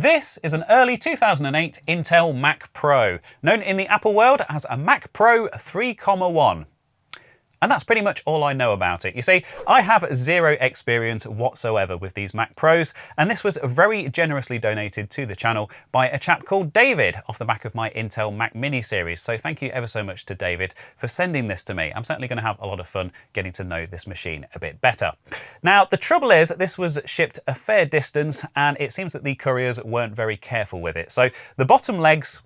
This is an early 2008 Intel Mac Pro, known in the Apple world as a Mac Pro 3,1. And that's pretty much all I know about it. You see, I have zero experience whatsoever with these Mac Pros, and this was very generously donated to the channel by a chap called David off the back of my Intel Mac Mini series. So thank you ever so much to David for sending this to me. I'm certainly going to have a lot of fun getting to know this machine a bit better. Now, the trouble is this was shipped a fair distance, and it seems that the couriers weren't very careful with it. So the bottom legs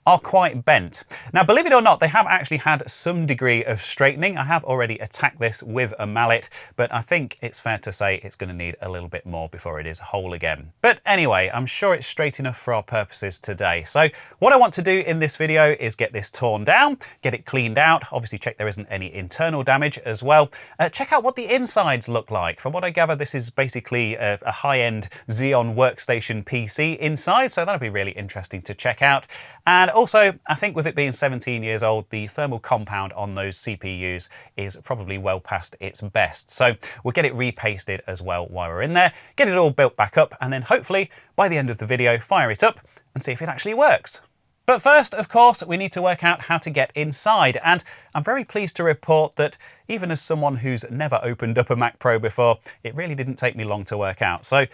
are quite bent. Now, believe it or not, they have actually had some degree of straightening. I have already attacked this with a mallet, but I think it's fair to say it's going to need a little bit more before it is whole again. But anyway, I'm sure it's straight enough for our purposes today. So what I want to do in this video is get this torn down, get it cleaned out, obviously check there isn't any internal damage as well. Check out what the insides look like. From what I gather, this is basically a high-end Xeon workstation PC inside, so that'll be really interesting to check out. And also, I think with it being 17 years old, the thermal compound on those CPUs is probably well past its best. So we'll get it repasted as well while we're in there, get it all built back up, and then hopefully by the end of the video, fire it up and see if it actually works. But first, of course, we need to work out how to get inside. And I'm very pleased to report that even as someone who's never opened up a Mac Pro before, it really didn't take me long to work out. So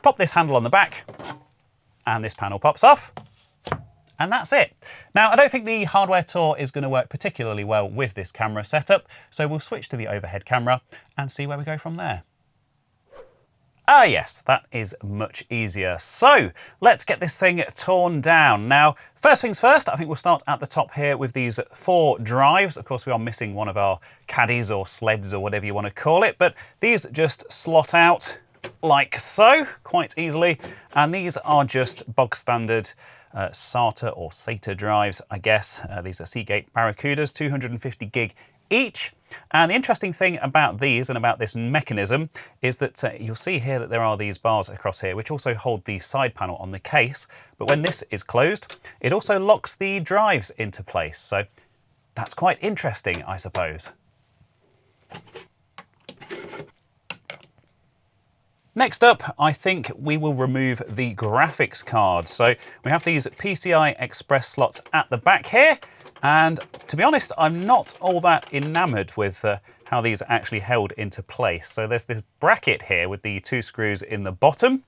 pop this handle on the back and this panel pops off. And that's it. Now, I don't think the hardware tour is going to work particularly well with this camera setup, so we'll switch to the overhead camera and see where we go from there. Ah yes, that is much easier. So let's get this thing torn down. Now, first things first, I think we'll start at the top here with these 4 drives. Of course, we are missing one of our caddies or sleds or whatever you want to call it, but these just slot out like so, quite easily. And these are just bog standard SATA or SATA drives, I guess. These are Seagate Barracudas, 250 gig each. And the interesting thing about these and about this mechanism is that you'll see here that there are these bars across here, which also hold the side panel on the case. But when this is closed, it also locks the drives into place. So that's quite interesting, I suppose. Next up, I think we will remove the graphics card. So we have these PCI Express slots at the back here. And to be honest, I'm not all that enamored with how these are actually held into place. So there's this bracket here with the 2 screws in the bottom.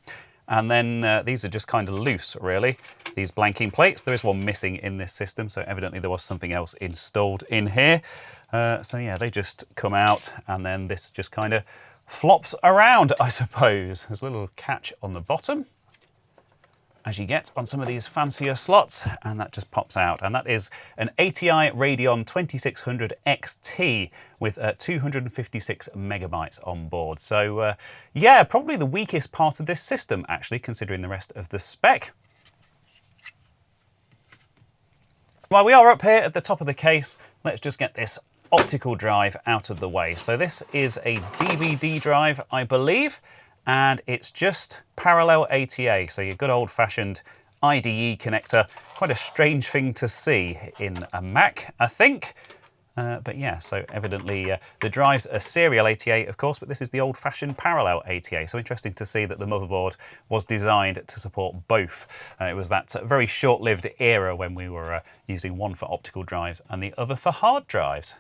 And then these are just kind of loose, really. These blanking plates. There is one missing in this system, so evidently there was something else installed in here. So yeah, they just come out, and then this just kind of flops around, I suppose. There's a little catch on the bottom, as you get on some of these fancier slots, and that just pops out. And that is an ATI Radeon 2600 XT with 256 megabytes on board. So yeah, probably the weakest part of this system, actually, considering the rest of the spec. While we are up here at the top of the case, let's just get this optical drive out of the way. So this is a DVD drive, I believe, and it's just parallel ATA, so your good old-fashioned IDE connector. Quite a strange thing to see in a Mac, I think. But yeah, so evidently the drives are serial ATA, of course, but this is the old-fashioned parallel ATA. So interesting to see that the motherboard was designed to support both. It was that very short-lived era when we were using one for optical drives and the other for hard drives.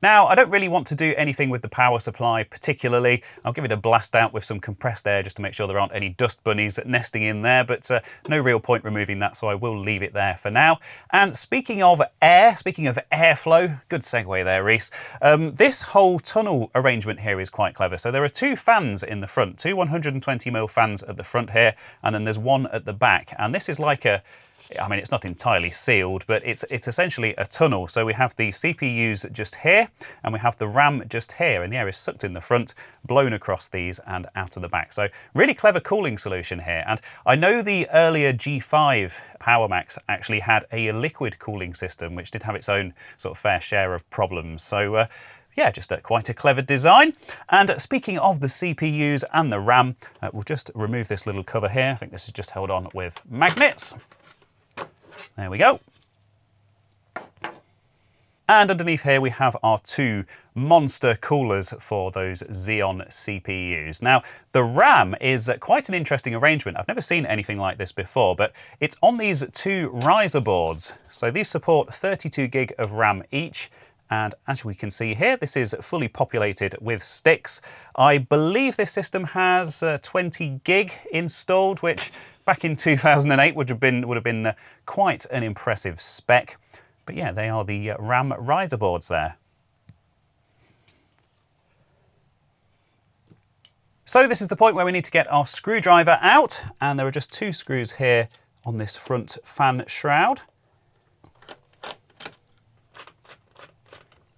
Now, I don't really want to do anything with the power supply particularly. I'll give it a blast out with some compressed air just to make sure there aren't any dust bunnies nesting in there, but no real point removing that, so I will leave it there for now. And speaking of air, speaking of airflow, good segue there, Reese. This whole tunnel arrangement here is quite clever. So there are 2 fans in the front, 2 120mm fans at the front here, and then there's one at the back. And this is like a, I mean, it's not entirely sealed, but it's essentially a tunnel. So we have the CPUs just here, and we have the RAM just here, and the air is sucked in the front, blown across these and out of the back. So really clever cooling solution here. And I know the earlier G5 Power Macs actually had a liquid cooling system, which did have its own sort of fair share of problems. So yeah, just quite a clever design. And speaking of the CPUs and the RAM, we'll just remove this little cover here. I think this is just held on with magnets. There we go. And underneath here we have our two monster coolers for those Xeon CPUs. Now, the RAM is quite an interesting arrangement. I've never seen anything like this before, but it's on these two riser boards. So these support 32 gig of RAM each. And as we can see here, this is fully populated with sticks. I believe this system has 20 gig installed, which back in 2008 would have been quite an impressive spec. But yeah, they are the RAM riser boards there. So this is the point where we need to get our screwdriver out, and there are just two screws here on this front fan shroud.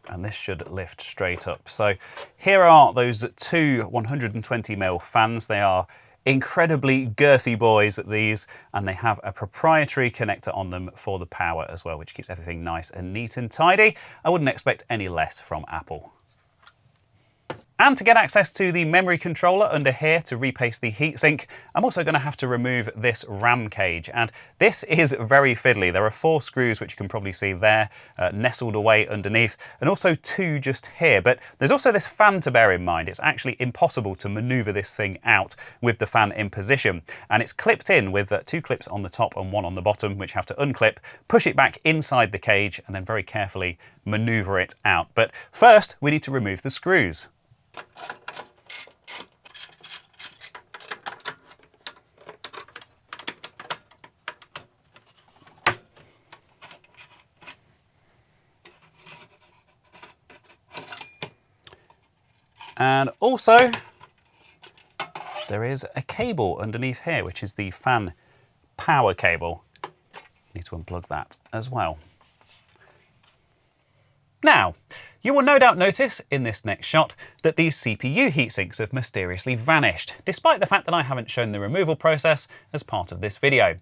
And this should lift straight up. So here are those two 120mm fans. They are incredibly girthy boys, these, and they have a proprietary connector on them for the power as well, which keeps everything nice and neat and tidy. I wouldn't expect any less from Apple. And to get access to the memory controller under here to repaste the heatsink, I'm also going to have to remove this RAM cage. And this is very fiddly. There are 4 screws, which you can probably see there, nestled away underneath, and also 2 just here. But there's also this fan to bear in mind. It's actually impossible to maneuver this thing out with the fan in position. And it's clipped in with 2 clips on the top and 1 on the bottom, which have to unclip, push it back inside the cage, and then very carefully maneuver it out. But first, we need to remove the screws. And also, there is a cable underneath here, which is the fan power cable. Need to unplug that as well. Now, you will no doubt notice in this next shot that these CPU heatsinks have mysteriously vanished, despite the fact that I haven't shown the removal process as part of this video.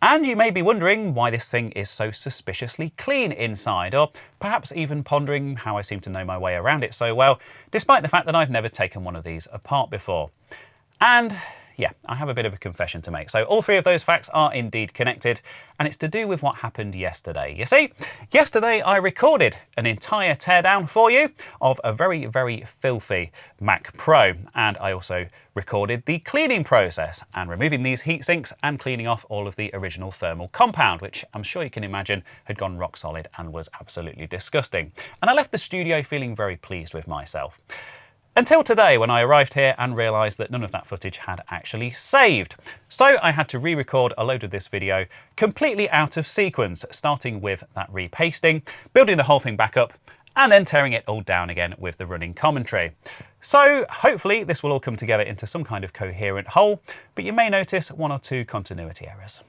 And you may be wondering why this thing is so suspiciously clean inside, or perhaps even pondering how I seem to know my way around it so well, despite the fact that I've never taken one of these apart before. And yeah, I have a bit of a confession to make. So all 3 of those facts are indeed connected, and it's to do with what happened yesterday. You see, yesterday I recorded an entire teardown for you of a very, very filthy Mac Pro, and I also recorded the cleaning process and removing these heat sinks and cleaning off all of the original thermal compound, which I'm sure you can imagine had gone rock solid and was absolutely disgusting. And I left the studio feeling very pleased with myself. Until today, when I arrived here and realised that none of that footage had actually saved. So I had to re-record a load of this video completely out of sequence, starting with that repasting, building the whole thing back up, and then tearing it all down again with the running commentary. So hopefully this will all come together into some kind of coherent whole, but you may notice 1 or 2 continuity errors.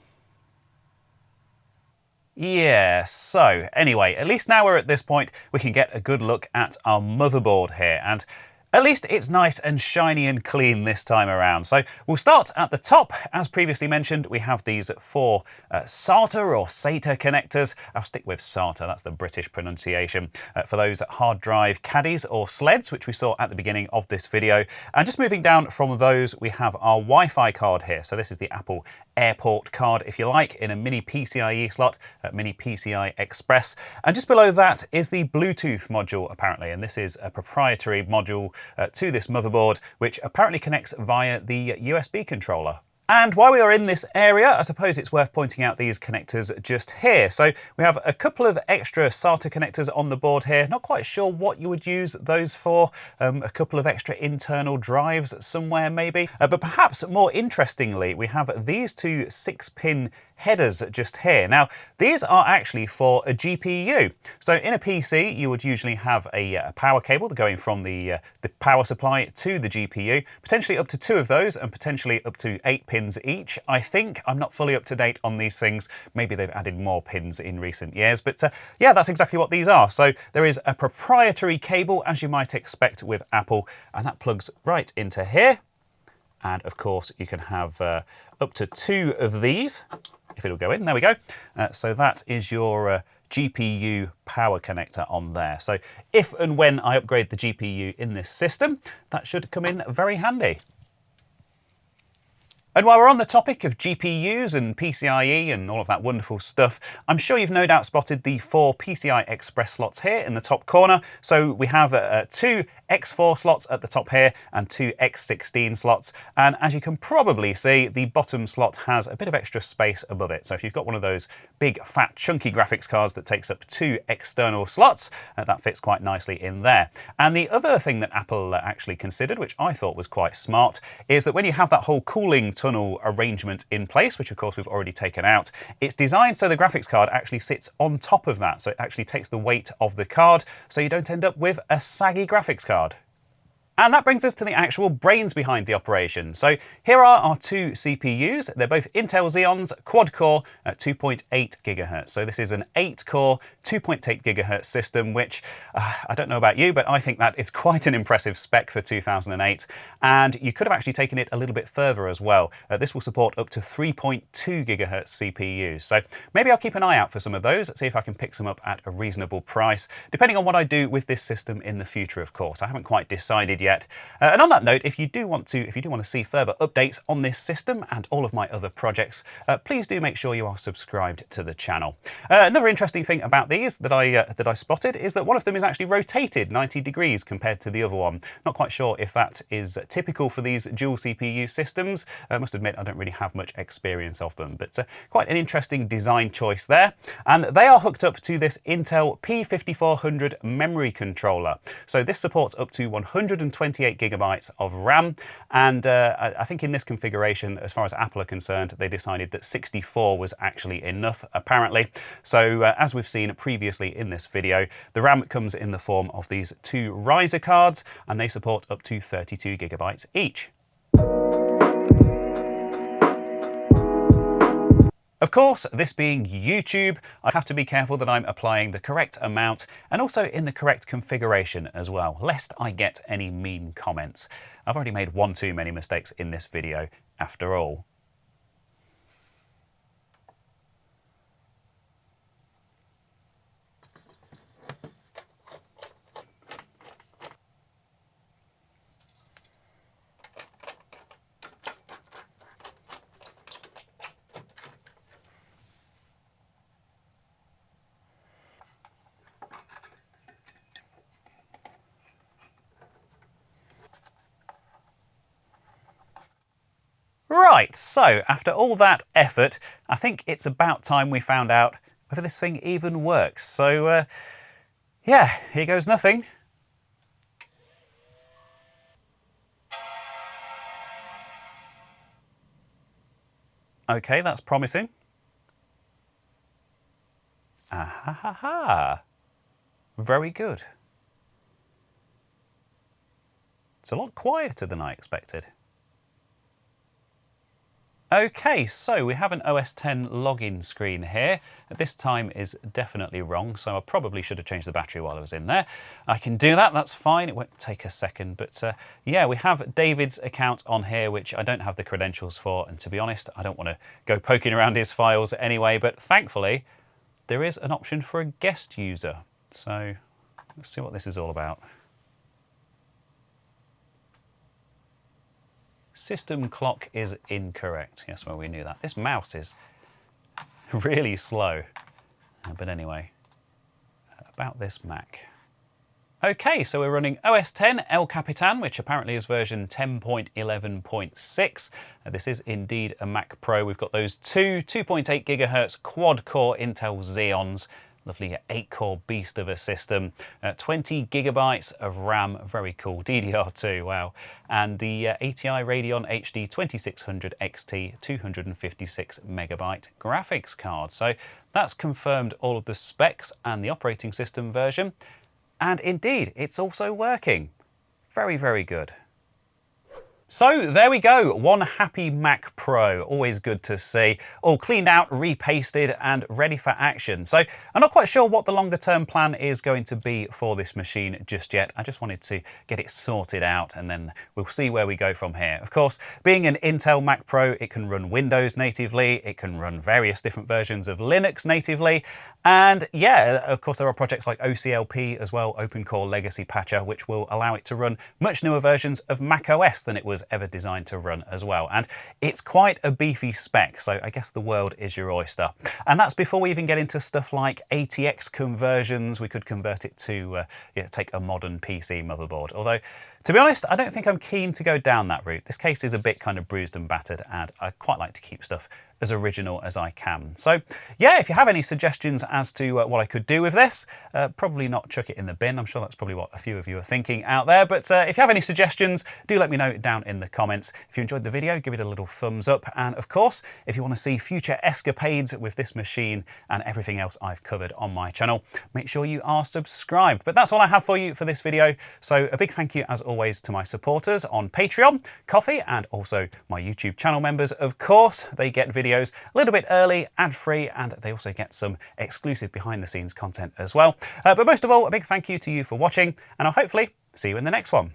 Yeah, so anyway, at least now we're at this point, we can get a good look at our motherboard here, and at least it's nice and shiny and clean this time around. So we'll start at the top. As previously mentioned, we have these 4 SATA or SATA connectors. I'll stick with SATA, that's the British pronunciation, for those hard drive caddies or sleds, which we saw at the beginning of this video. And just moving down from those, we have our Wi-Fi card here. So this is the Apple Airport card, if you like, in a mini PCIe slot, mini PCI Express. And just below that is the Bluetooth module, apparently. And this is a proprietary module to this motherboard, which apparently connects via the USB controller. And while we are in this area, I suppose it's worth pointing out these connectors just here. So we have a couple of extra SATA connectors on the board here. Not quite sure what you would use those for. A couple of extra internal drives somewhere maybe. But perhaps more interestingly, we have these 2 6-pin headers just here. Now, these are actually for a GPU. So in a PC, you would usually have a power cable going from the power supply to the GPU, potentially up to 2 of those and potentially up to 8 pins each, I think. I'm not fully up to date on these things. Maybe they've added more pins in recent years, but yeah, that's exactly what these are. So there is a proprietary cable, as you might expect with Apple, and that plugs right into here. And of course, you can have up to 2 of these, if it'll go in. There we go. So that is your GPU power connector on there. So if and when I upgrade the GPU in this system, that should come in very handy. And while we're on the topic of GPUs and PCIe and all of that wonderful stuff, I'm sure you've no doubt spotted the 4 PCI Express slots here in the top corner. So we have 2 X4 slots at the top here and 2 X16 slots. And as you can probably see, the bottom slot has a bit of extra space above it. So if you've got one of those big, fat, chunky graphics cards that takes up 2 external slots, that fits quite nicely in there. And the other thing that Apple actually considered, which I thought was quite smart, is that when you have that whole cooling tunnel arrangement in place, which of course we've already taken out, it's designed so the graphics card actually sits on top of that. So it actually takes the weight of the card, so you don't end up with a saggy graphics card. And that brings us to the actual brains behind the operation. So here are our 2 CPUs. They're both Intel Xeons, quad-core at 2.8 GHz. So this is an 8-core, 2.8 GHz system, which I don't know about you, but I think that is quite an impressive spec for 2008. And you could have actually taken it a little bit further as well. This will support up to 3.2 GHz CPUs. So maybe I'll keep an eye out for some of those, see if I can pick some up at a reasonable price, depending on what I do with this system in the future, of course. I haven't quite decided yet. And on that note, if you do want to see further updates on this system and all of my other projects, please do make sure you are subscribed to the channel. Another interesting thing about these that I spotted is that one of them is actually rotated 90 degrees compared to the other one. Not quite sure if that is typical for these dual CPU systems. I must admit I don't really have much experience of them, but quite an interesting design choice there. And they are hooked up to this Intel P5400 memory controller. So this supports up to 128 gigabytes of RAM, and I think in this configuration, as far as Apple are concerned, they decided that 64 was actually enough, apparently. So as we've seen previously in this video, the RAM comes in the form of these 2 riser cards, and they support up to 32 gigabytes each. Of course, this being YouTube, I have to be careful that I'm applying the correct amount and also in the correct configuration as well, lest I get any mean comments. I've already made one too many mistakes in this video after all. Right, so after all that effort, I think it's about time we found out whether this thing even works. So, yeah, here goes nothing. Okay, that's promising. Ah ha ha ha. Very good. It's a lot quieter than I expected. Okay, so we have an OS X login screen here. This time is definitely wrong, so I probably should have changed the battery while I was in there. I can do that, that's fine. It won't take a second, but yeah, we have David's account on here, which I don't have the credentials for, and to be honest, I don't want to go poking around his files anyway, but thankfully, there is an option for a guest user. So let's see what this is all about. System clock is incorrect. Yes, well, we knew that. This mouse is really slow. But anyway, about this Mac. Okay, so we're running OS X El Capitan, which apparently is version 10.11.6. This is indeed a Mac Pro. We've got those 2.8 gigahertz quad-core Intel Xeons. Lovely 8-core beast of a system, 20 gigabytes of RAM, very cool, DDR2, wow. And the ATI Radeon HD 2600 XT 256 megabyte graphics card. So that's confirmed all of the specs and the operating system version. And indeed, it's also working. Very, very good. So there we go, one happy Mac Pro, always good to see. All cleaned out, repasted and ready for action. So I'm not quite sure what the longer term plan is going to be for this machine just yet. I just wanted to get it sorted out and then we'll see where we go from here. Of course, being an Intel Mac Pro, it can run Windows natively, it can run various different versions of Linux natively. And yeah, of course, there are projects like OCLP as well, Open Core Legacy Patcher, which will allow it to run much newer versions of Mac OS than it was was ever designed to run as well. And it's quite a beefy spec, so I guess the world is your oyster. And that's before we even get into stuff like ATX conversions. We could convert it to take a modern PC motherboard. Although, to be honest, I don't think I'm keen to go down that route. This case is a bit kind of bruised and battered, and I quite like to keep stuff as original as I can. So yeah, if you have any suggestions as to what I could do with this, probably not chuck it in the bin. I'm sure that's probably what a few of you are thinking out there. But if you have any suggestions, do let me know down in the comments. If you enjoyed the video, give it a little thumbs up. And of course, if you want to see future escapades with this machine and everything else I've covered on my channel, make sure you are subscribed. But that's all I have for you for this video. So a big thank you, as always, to my supporters on Patreon, Ko-fi, and also my YouTube channel members. Of course, they get videos a little bit early, ad-free, and they also get some exclusive behind-the-scenes content as well. But most of all, a big thank you to you for watching, and I'll hopefully see you in the next one.